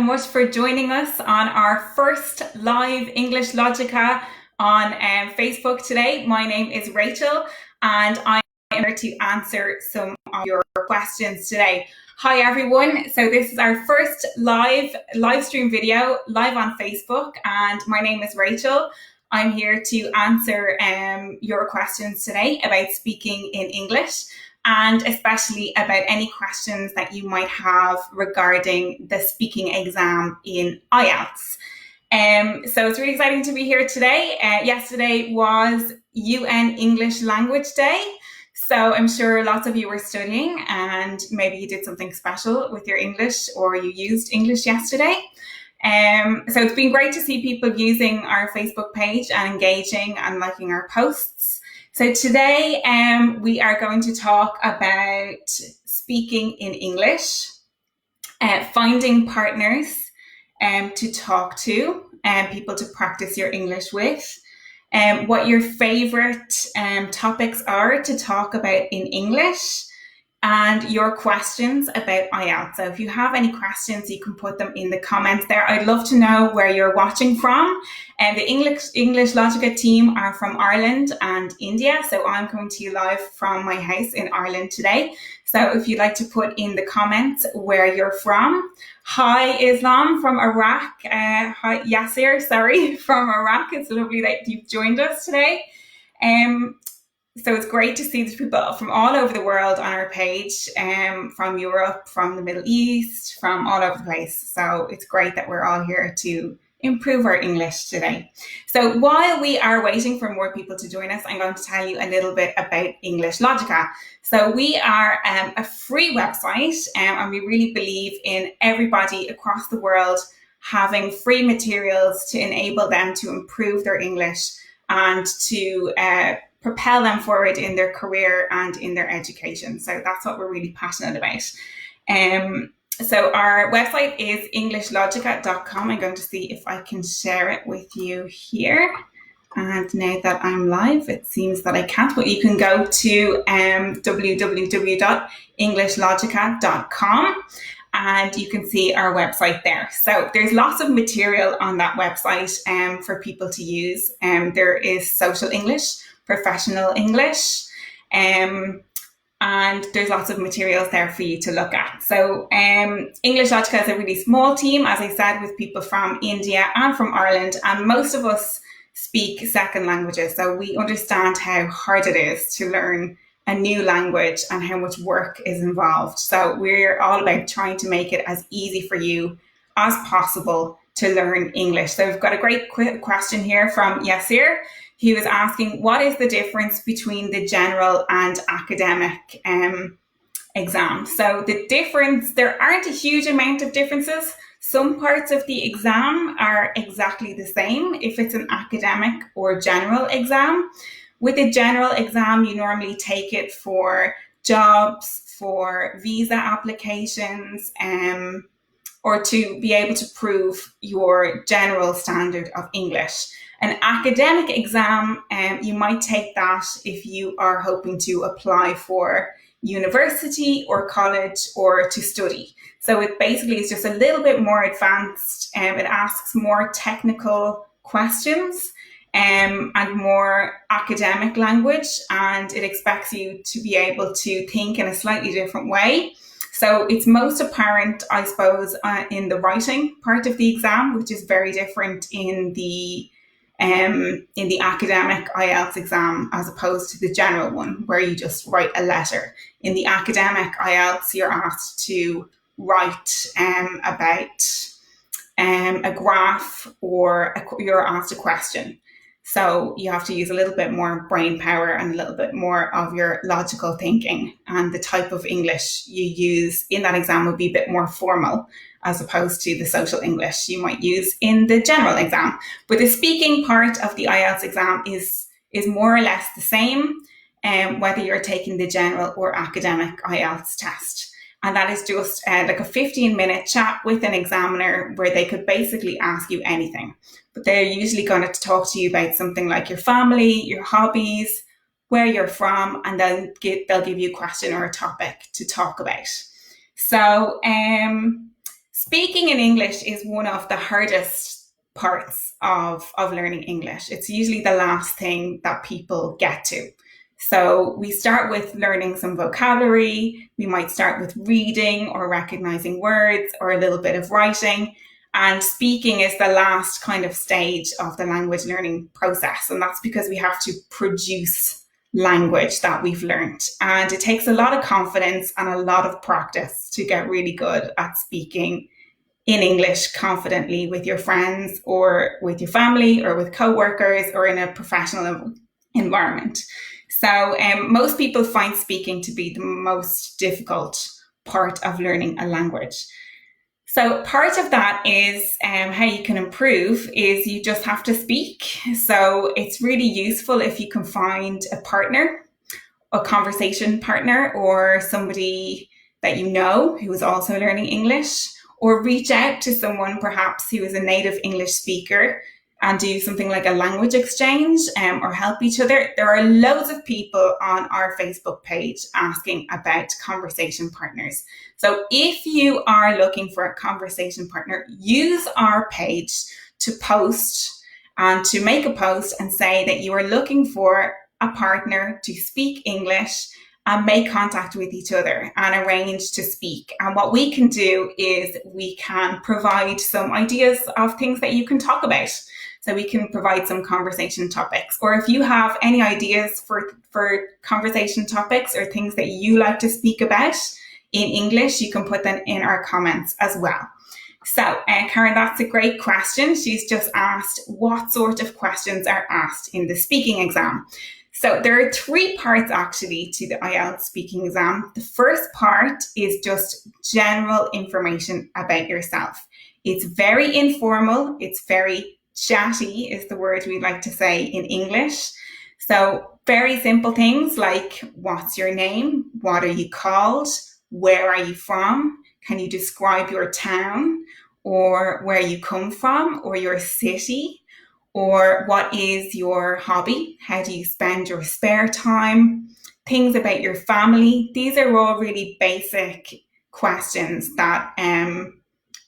much for joining us on our first live EnglishLogica on Facebook today. My name is Rachel and I'm here to answer some of your questions today. Hi everyone, so this is our first live stream video live on Facebook and my name is Rachel. I'm here to answer your questions today about speaking in English, and especially about any questions that you might have regarding the speaking exam in IELTS. So it's really exciting to be here today. Yesterday was UN English Language Day, so I'm sure lots of you were studying and maybe you did something special with your English or you used English yesterday. So it's been great to see people using our Facebook page and engaging and liking our posts. So today we are going to talk about speaking in English, finding partners to talk to, people to practice your English with, what your favorite topics are to talk about in English, and your questions about IELTS. So if you have any questions, you can put them in the comments there. I'd love to know where you're watching from. And the EnglishLogica team are from Ireland and India. So I'm coming to you live from my house in Ireland today. So if you'd like to put in the comments where you're from. Hi Islam from Iraq. Hi Yasir, sorry, from Iraq. It's lovely that you've joined us today. So it's great to see these people from all over the world on our page, from Europe, from the Middle East, from all over the place. So it's great that we're all here to improve our English today. So while we are waiting for more people to join us, I'm going to tell you a little bit about EnglishLogica. So we are a free website and we really believe in everybody across the world having free materials to enable them to improve their English and to propel them forward in their career and in their education. So that's what we're really passionate about. So our website is EnglishLogica.com. I'm going to see if I can share it with you here. And now that I'm live, it seems that I can't, but you can go to www.EnglishLogica.com and you can see our website there. So there's lots of material on that website for people to use. There is social English, professional English, and there's lots of materials there for you to look at. So EnglishLogica is a really small team, as I said, with people from India and from Ireland, and most of us speak second languages, so we understand how hard it is to learn a new language and how much work is involved. So we're all about trying to make it as easy for you as possible to learn English. So we've got a great question here from Yasir. He was asking, what is the difference between the general and academic exam? So the difference, there aren't a huge amount of differences. Some parts of the exam are exactly the same if it's an academic or general exam. With a general exam, you normally take it for jobs, for visa applications, or to be able to prove your general standard of English. An academic exam, you might take that if you are hoping to apply for university or college or to study. So it basically is just a little bit more advanced. It asks more technical questions and more academic language, and it expects you to be able to think in a slightly different way. So it's most apparent, I suppose, in the writing part of the exam, which is very different in the academic IELTS exam as opposed to the general one, where you just write a letter. In the academic IELTS, you're asked to write about a graph, or you're asked a question. So you have to use a little bit more brain power and a little bit more of your logical thinking. And the type of English you use in that exam will be a bit more formal as opposed to the social English you might use in the general exam. But the speaking part of the IELTS exam is more or less the same, whether you're taking the general or academic IELTS test. And that is just like a 15-minute chat with an examiner where they could basically ask you anything. But they're usually going to talk to you about something like your family, your hobbies, where you're from, and then they'll give you a question or a topic to talk about. So Speaking in English is one of the hardest parts of learning English. It's usually the last thing that people get to. So we start with learning some vocabulary. We might start with reading or recognizing words or a little bit of writing. And speaking is the last kind of stage of the language learning process. And that's because we have to produce language that we've learned. And it takes a lot of confidence and a lot of practice to get really good at speaking in English confidently with your friends or with your family or with co-workers or in a professional environment. So most people find speaking to be the most difficult part of learning a language. So part of that is how you can improve is you just have to speak. So it's really useful if you can find a partner, a conversation partner, or somebody that you know who is also learning English, or reach out to someone perhaps who is a native English speaker and do something like a language exchange or help each other. There are loads of people on our Facebook page asking about conversation partners. So if you are looking for a conversation partner, use our page to post and to make a post and say that you are looking for a partner to speak English and make contact with each other and arrange to speak. And what we can do is we can provide some ideas of things that you can talk about. So we can provide some conversation topics. Or if you have any ideas for conversation topics or things that you like to speak about in English, you can put them in our comments as well. So Karen, that's a great question. She's just asked what sort of questions are asked in the speaking exam. So there are 3 parts actually to the IELTS speaking exam. The first part is just general information about yourself. It's very informal. It's very chatty is the word we like to say in English. So very simple things like what's your name? What are you called? Where are you from? Can you describe your town or where you come from or your city? Or what is your hobby? How do you spend your spare time? Things about your family. These are all really basic questions that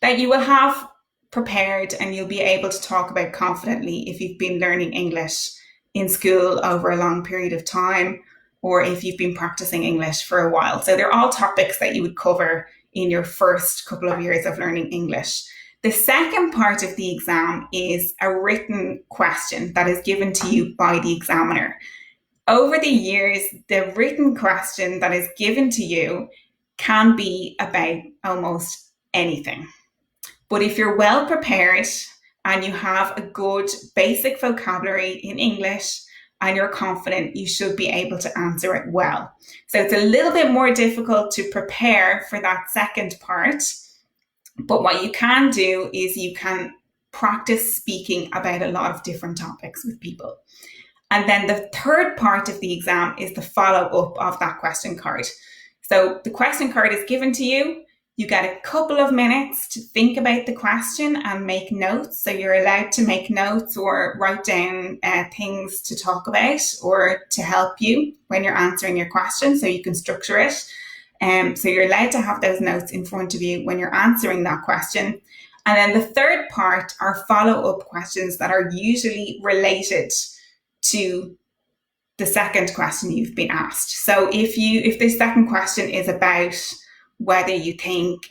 you will have prepared and you'll be able to talk about confidently if you've been learning English in school over a long period of time or if you've been practicing English for a while. So they're all topics that you would cover in your first couple of years of learning English. The second part of the exam is a written question that is given to you by the examiner. Over the years, the written question that is given to you can be about almost anything. But if you're well prepared and you have a good basic vocabulary in English and you're confident, you should be able to answer it well. So it's a little bit more difficult to prepare for that second part. But what you can do is you can practice speaking about a lot of different topics with people. And then the third part of the exam is the follow-up of that question card. So the question card is given to you. You get a couple of minutes to think about the question and make notes. So you're allowed to make notes or write down things to talk about or to help you when you're answering your question so you can structure it. So you're allowed to have those notes in front of you when you're answering that question. And then the third part are follow-up questions that are usually related to the second question you've been asked. So if the second question is about whether you think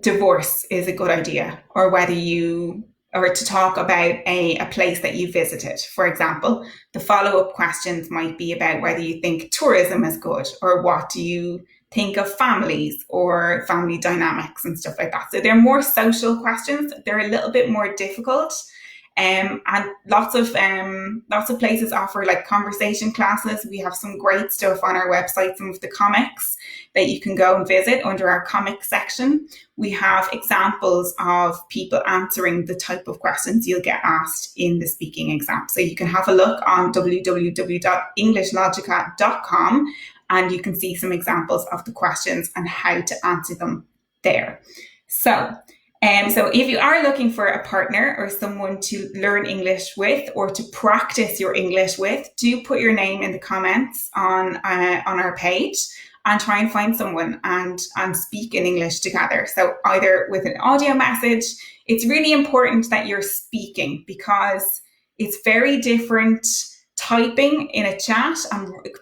divorce is a good idea, or or to talk about a place that you visited, for example, the follow-up questions might be about whether you think tourism is good, or what do you think of families or family dynamics and stuff like that. So they're more social questions. They're a little bit more difficult. And lots of places offer like conversation classes. We have some great stuff on our website, some of the comics that you can go and visit under our comics section. We have examples of people answering the type of questions you'll get asked in the speaking exam. So you can have a look on www.EnglishLogica.com and you can see some examples of the questions and how to answer them there. So So if you are looking for a partner or someone to learn English with or to practice your English with, do put your name in the comments on our page and try and find someone and speak in English together. So either with an audio message, it's really important that you're speaking because it's very different typing in a chat,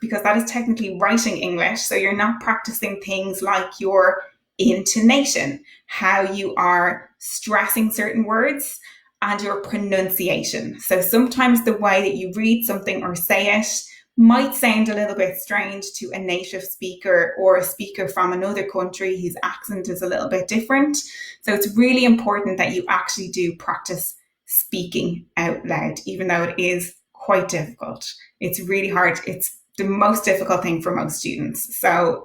because that is technically writing English. So you're not practicing things like your intonation, how you are stressing certain words, and your pronunciation. So sometimes the way that you read something or say it might sound a little bit strange to a native speaker or a speaker from another country whose accent is a little bit different. So it's really important that you actually do practice speaking out loud, even though it is quite difficult. It's really hard. It's the most difficult thing for most students. So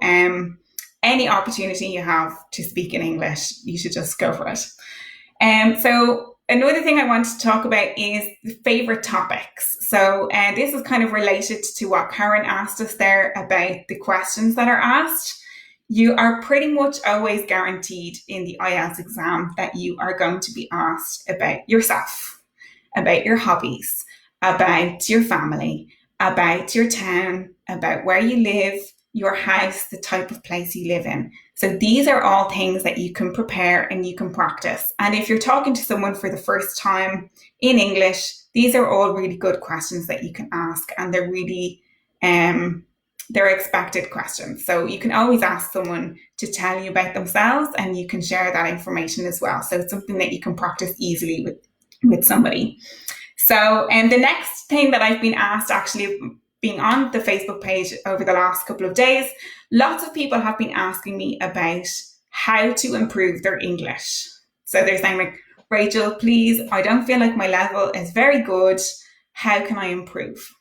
any opportunity you have to speak in English, you should just go for it. So another thing I want to talk about is the favorite topics. So this is kind of related to what Karen asked us there about the questions that are asked. You are pretty much always guaranteed in the IELTS exam that you are going to be asked about yourself, about your hobbies, about your family, about your town, about where you live, your house, the type of place you live in. So these are all things that you can prepare and you can practice. And if you're talking to someone for the first time in English, these are all really good questions that you can ask, and they're really they're expected questions. So you can always ask someone to tell you about themselves, and you can share that information as well. So it's something that you can practice easily with somebody. So the next thing that I've been asked, actually being on the Facebook page over the last couple of days, lots of people have been asking me about how to improve their English. So they're saying like, Rachel, please, I don't feel like my level is very good. How can I improve?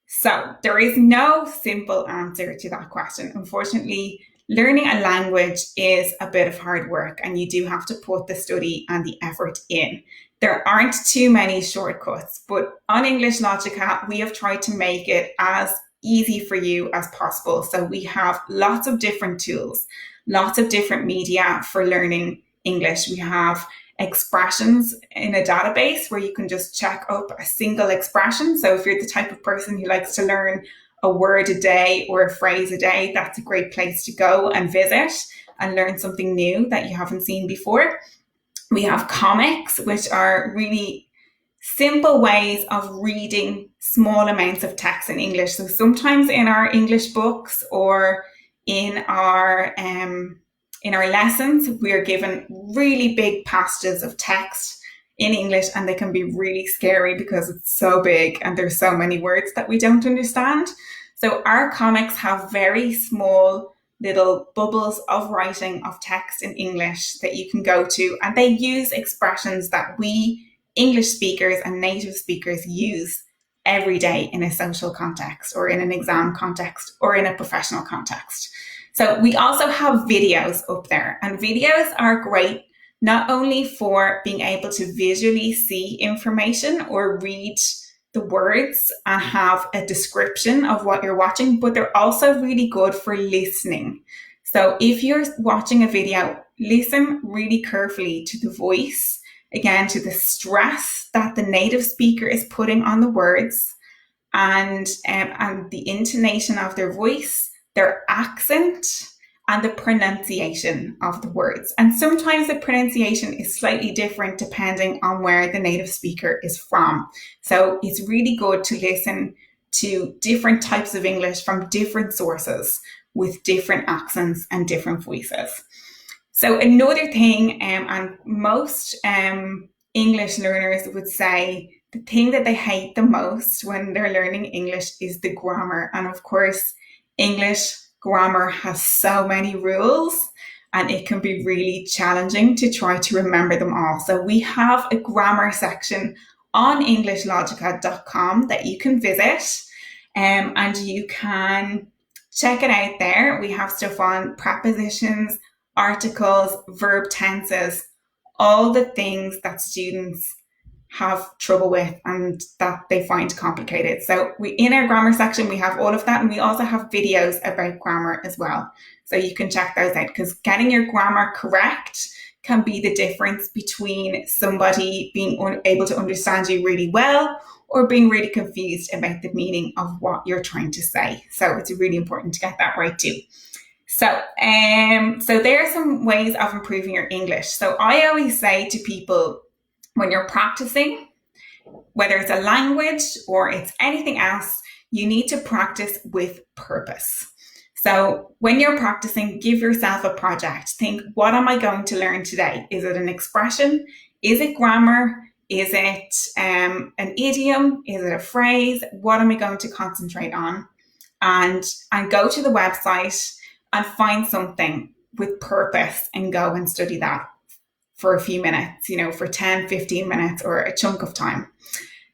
So there is no simple answer to that question. Unfortunately, learning a language is a bit of hard work, and you do have to put the study and the effort in. There aren't too many shortcuts, but on EnglishLogica, we have tried to make it as easy for you as possible. So we have lots of different tools, lots of different media for learning English. We have expressions in a database where you can just check up a single expression. So if you're the type of person who likes to learn a word a day or a phrase a day, that's a great place to go and visit and learn something new that you haven't seen before. We have comics, which are really simple ways of reading small amounts of text in English. So sometimes in our English books or in our lessons, we are given really big passages of text in English, and they can be really scary because it's so big and there's so many words that we don't understand. So our comics have very small little bubbles of writing of text in English that you can go to, and they use expressions that we English speakers and native speakers use every day in a social context or in an exam context or in a professional context. So we also have videos up there, and videos are great not only for being able to visually see information or read the words and have a description of what you're watching, but they're also really good for listening. So if you're watching a video, listen really carefully to the voice, again, to the stress that the native speaker is putting on the words, and the intonation of their voice, their accent, and the pronunciation of the words. And sometimes the pronunciation is slightly different depending on where the native speaker is from. So it's really good to listen to different types of English from different sources with different accents and different voices. So another thing, and most English learners would say the thing that they hate the most when they're learning English is the grammar. And of course, English grammar has so many rules, and it can be really challenging to try to remember them all. So we have a grammar section on EnglishLogica.com that you can visit, and you can check it out there. We have stuff on prepositions, articles, verb tenses, all the things that students have trouble with and that they find complicated. So in our grammar section, we have all of that, and we also have videos about grammar as well. So you can check those out, because getting your grammar correct can be the difference between somebody being able to understand you really well or being really confused about the meaning of what you're trying to say. So it's really important to get that right too. So there are some ways of improving your English. So I always say to people, when you're practicing, whether it's a language or it's anything else, you need to practice with purpose. So when you're practicing, give yourself a project. Think, what am I going to learn today? Is it an expression? Is it grammar? Is it an idiom? Is it a phrase? What am I going to concentrate on? And go to the website and find something with purpose and go and study that for a few minutes, for 10, 15 minutes or a chunk of time.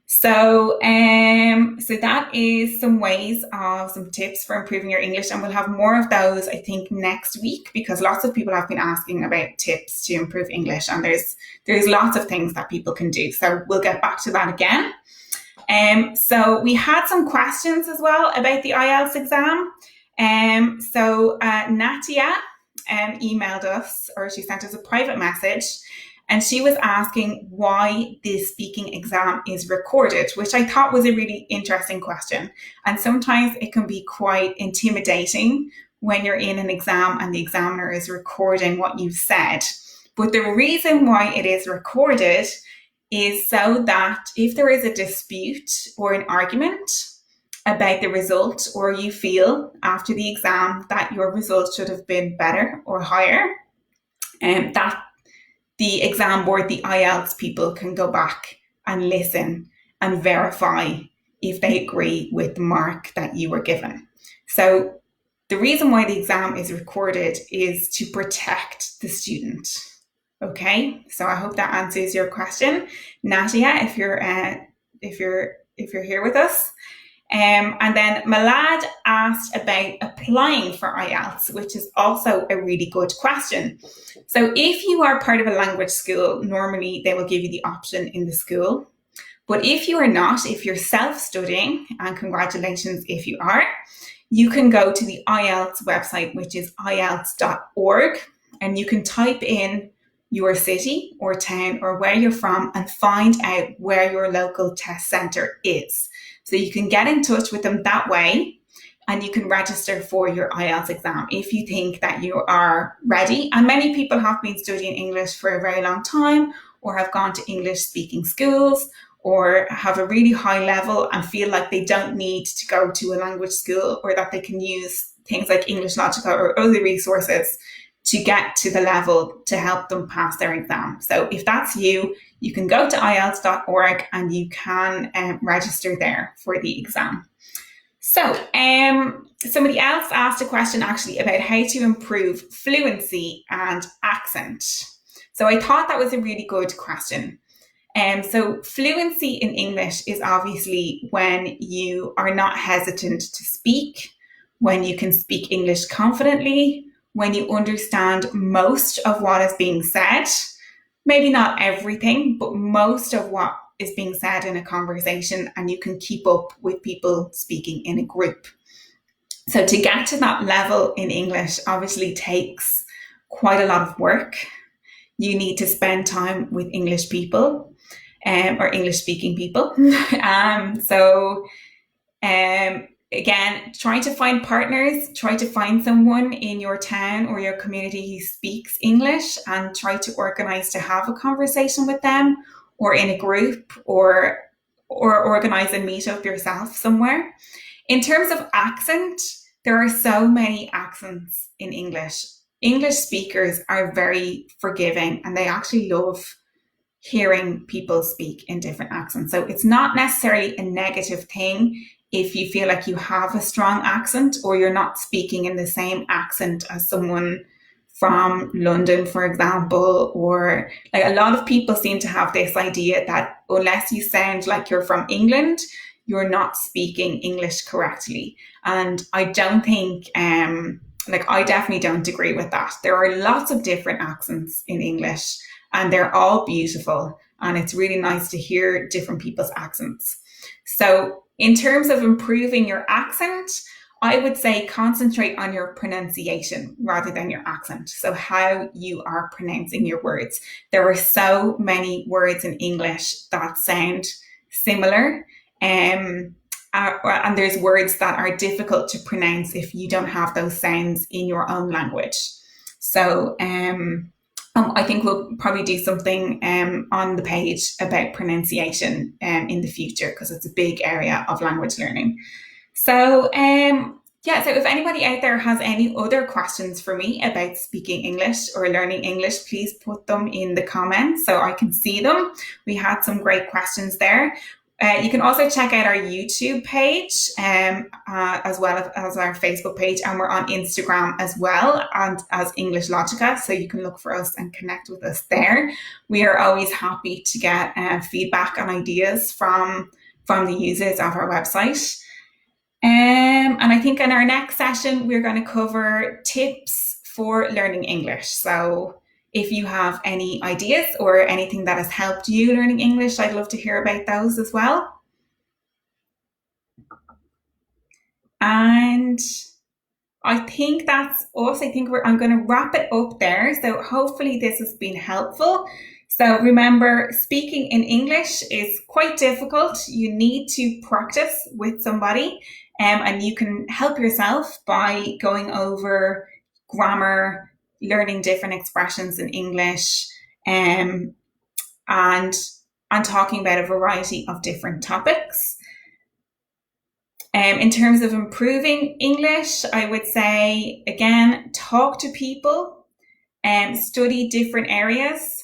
So that is some ways of some tips for improving your English, and we'll have more of those, I think, next week, because lots of people have been asking about tips to improve English, and there's lots of things that people can do. So we'll get back to that again. So we had some questions as well about the IELTS exam. So Natia emailed us, or she sent us a private message, and she was asking why the speaking exam is recorded, which I thought was a really interesting question. And sometimes it can be quite intimidating when you're in an exam and the examiner is recording what you've said. But the reason why it is recorded is so that if there is a dispute or an argument about the result, or you feel after the exam that your result should have been better or higher, that the exam board, the IELTS people, can go back and listen and verify if they agree with the mark that you were given. So the reason why the exam is recorded is to protect the student. Okay, so I hope that answers your question, Natia, if you're here with us. And then Malad asked about applying for IELTS, which is also a really good question. So if you are part of a language school, normally they will give you the option in the school. But if you are not, if you're self-studying, and congratulations if you are, you can go to the IELTS website, which is IELTS.org, and you can type in your city or town or where you're from and find out where your local test centre is. So you can get in touch with them that way, and you can register for your IELTS exam if you think that you are ready. And many people have been studying English for a very long time, or have gone to English speaking schools, or have a really high level and feel like they don't need to go to a language school, or that they can use things like EnglishLogica or other resources to get to the level to help them pass their exam. So if that's you, you can go to IELTS.org and you can register there for the exam. So somebody else asked a question actually about how to improve fluency and accent. So I thought that was a really good question. So fluency in English is obviously when you are not hesitant to speak, when you can speak English confidently, when you understand most of what is being said, maybe not everything, but most of what is being said in a conversation, and you can keep up with people speaking in a group. So to get to that level in English obviously takes quite a lot of work. You need to spend time with English people, or English speaking people. Again, try to find partners, try to find someone in your town or your community who speaks English, and try to organise to have a conversation with them, or in a group, or organise a meetup yourself somewhere. In terms of accent, there are so many accents in English. English speakers are very forgiving, and they actually love hearing people speak in different accents. So it's not necessarily a negative thing if you feel like you have a strong accent, or you're not speaking in the same accent as someone from London, for example, or like a lot of people seem to have this idea that unless you sound like you're from England, you're not speaking English correctly. And I don't think, I definitely don't agree with that. There are lots of different accents in English, and they're all beautiful, and it's really nice to hear different people's accents. So in terms of improving your accent, I would say concentrate on your pronunciation rather than your accent. So how you are pronouncing your words. There are so many words in English that sound similar. And there's words that are difficult to pronounce if you don't have those sounds in your own language. So I think we'll probably do something on the page about pronunciation in the future because it's a big area of language learning. So yeah, so if anybody out there has any other questions for me about speaking English or learning English, please put them in the comments so I can see them. We had some great questions there. You can also check out our YouTube page as well as our Facebook page, and we're on Instagram as well, and as EnglishLogica, so you can look for us and connect with us there. We are always happy to get feedback and ideas from the users of our website. And I think in our next session, we're going to cover tips for learning English. So if you have any ideas or anything that has helped you learning English, I'd love to hear about those as well. And I think that's us. I think I'm going to wrap it up there. So hopefully this has been helpful. So remember, speaking in English is quite difficult. You need to practice with somebody, and you can help yourself by going over grammar, learning different expressions in English, and talking about a variety of different topics. In terms of improving English, I would say, again, talk to people, study different areas,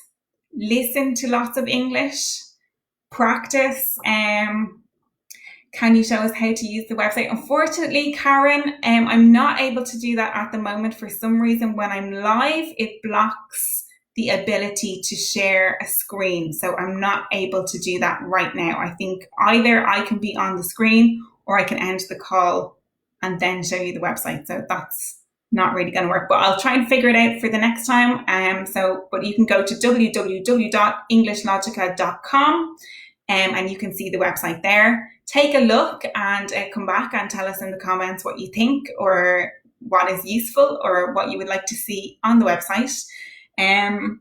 listen to lots of English, practice. Can you show us how to use the website? Unfortunately, Karen, I'm not able to do that at the moment. For some reason, when I'm live, it blocks the ability to share a screen. So I'm not able to do that right now. I think either I can be on the screen or I can end the call and then show you the website. So that's not really going to work, but I'll try and figure it out for the next time. But you can go to www.englishlogica.com and you can see the website there. Take a look and come back and tell us in the comments what you think or what is useful or what you would like to see on the website. And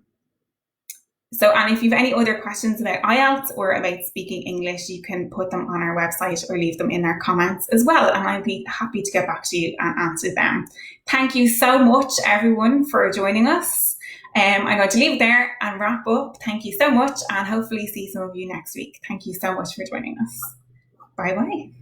if you have any other questions about IELTS or about speaking English, you can put them on our website or leave them in our comments as well. And I'd be happy to get back to you and answer them. Thank you so much, everyone, for joining us. I'm going to leave it there and wrap up. Thank you so much, and hopefully see some of you next week. Thank you so much for joining us. Bye-bye.